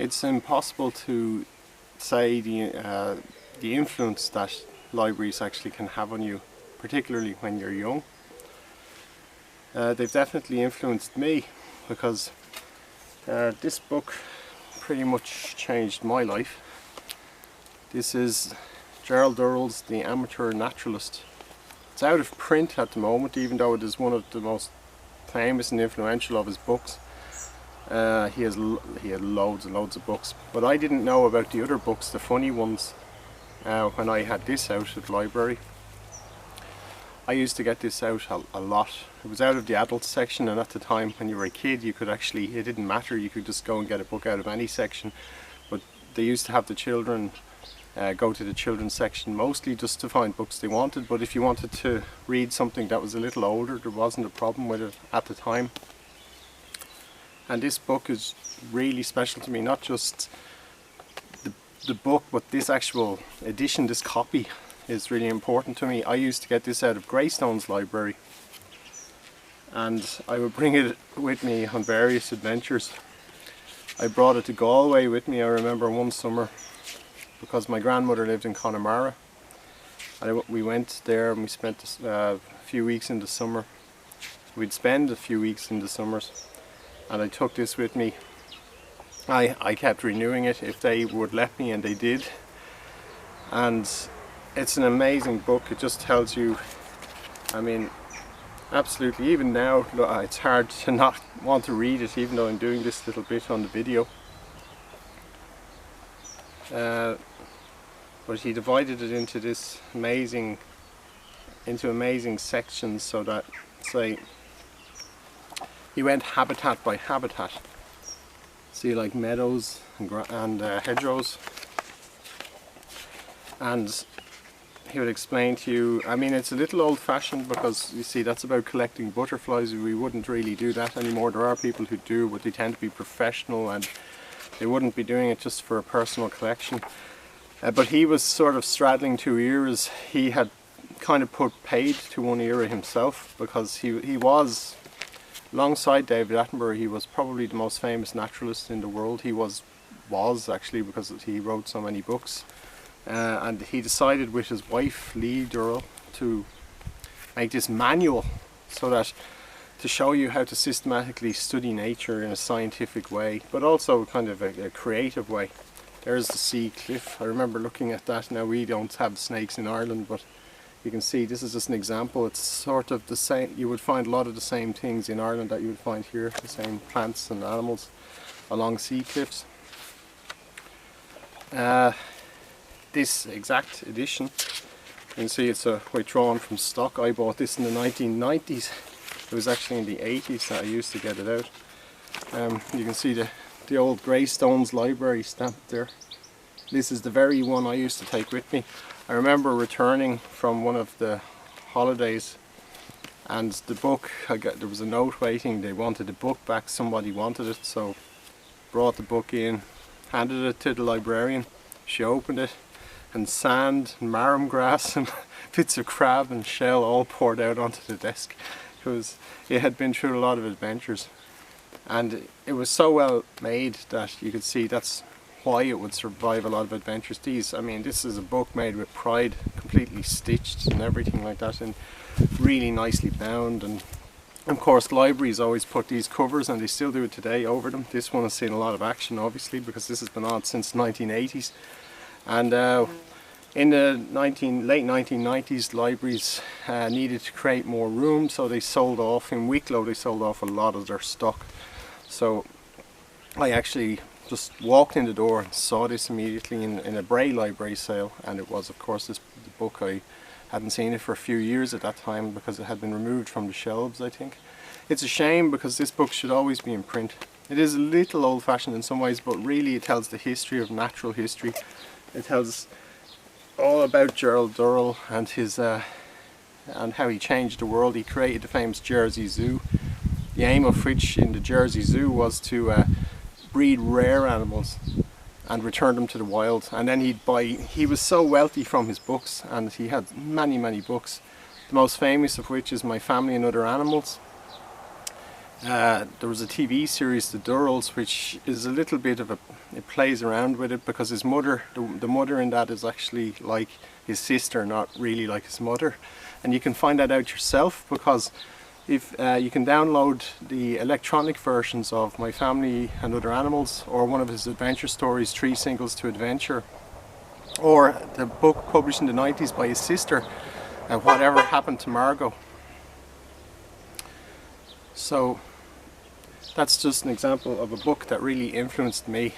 It's impossible to say the influence that libraries actually can have on you, particularly when you're young. They've definitely influenced me, because this book pretty much changed my life. This is Gerald Durrell's The Amateur Naturalist. It's out of print at the moment, even though it is one of the most famous and influential of his books. He had loads and loads of books, but I didn't know about the other books, the funny ones, when I had this out at the library. I used to get this out a lot. It was out of the adult section, and at the time when you were a kid you could actually, it didn't matter, you could just go and get a book out of any section, but they used to have the children go to the children's section mostly just to find books they wanted, but if you wanted to read something that was a little older, there wasn't a problem with it at the time. And this book is really special to me, not just the book, but this actual edition, this copy is really important to me. I used to get this out of Greystone's library, and I would bring it with me on various adventures. I brought it to Galway with me, I remember one summer, because my grandmother lived in Connemara. We went there and we spent a few weeks in the summer. We'd spend a few weeks in the summers, and I took this with me. I kept renewing it if they would let me, and they did. And it's an amazing book. It just tells you, I mean, absolutely, even now it's hard to not want to read it, even though I'm doing this little bit on the video. But he divided it into this amazing sections, so that, say, he went habitat by habitat. See, like meadows and hedgerows, and he would explain to you, I mean, it's a little old-fashioned, because you see that's about collecting butterflies. We wouldn't really do that anymore. There are people who do, but they tend to be professional and they wouldn't be doing it just for a personal collection. But he was sort of straddling two eras. He had kind of put paid to one era himself, because he was, alongside David Attenborough, he was probably the most famous naturalist in the world. He was actually, because he wrote so many books. And he decided with his wife, Lee Durrell, to make this manual, so that to show you how to systematically study nature in a scientific way, but also kind of a creative way. There's the sea cliff. I remember looking at that. Now, we don't have snakes in Ireland, but you can see this is just an example. It's sort of the same. You would find a lot of the same things in Ireland that you would find here, the same plants and animals along sea cliffs. This exact edition, you can see it's withdrawn from stock. I bought this in the 1990s. It was actually in the 80s that I used to get it out. You can see the old Greystone's library stamped there. This is the very one I used to take with me. I remember returning from one of the holidays, and the book, there was a note waiting. They wanted the book back, somebody wanted it, so brought the book in, handed it to the librarian. She opened it, and sand and marram grass and bits of crab and shell all poured out onto the desk. It had been through a lot of adventures, and it was so well made that you could see that's why it would survive a lot of adventures. I mean, this is a book made with pride, completely stitched and everything like that, and really nicely bound. And of course, libraries always put these covers, and they still do it today, over them. This one has seen a lot of action, obviously, because this has been on since the 1980s. And in the late 1990s, libraries needed to create more room, so they sold off, in Wicklow they sold off a lot of their stock. So I actually just walked in the door and saw this immediately in a Bray library sale, and it was, of course, the book. I hadn't seen it for a few years at that time, because it had been removed from the shelves, I think. It's a shame, because this book should always be in print. It is a little old-fashioned in some ways, but really it tells the history of natural history. It tells all about Gerald Durrell and his and how he changed the world. He created the famous Jersey Zoo, the aim of which in the Jersey Zoo was to breed rare animals and return them to the wild. And then he was so wealthy from his books, and he had many books, the most famous of which is My Family and Other Animals. There was a TV series, The Durrells, which is a little bit of it plays around with it, because his mother, the mother in that is actually like his sister, not really like his mother. And you can find that out yourself, because if you can download the electronic versions of My Family and Other Animals, or one of his adventure stories, 3 Singles to Adventure, or the book published in the 90s by his sister, Whatever Happened to Margot. So that's just an example of a book that really influenced me.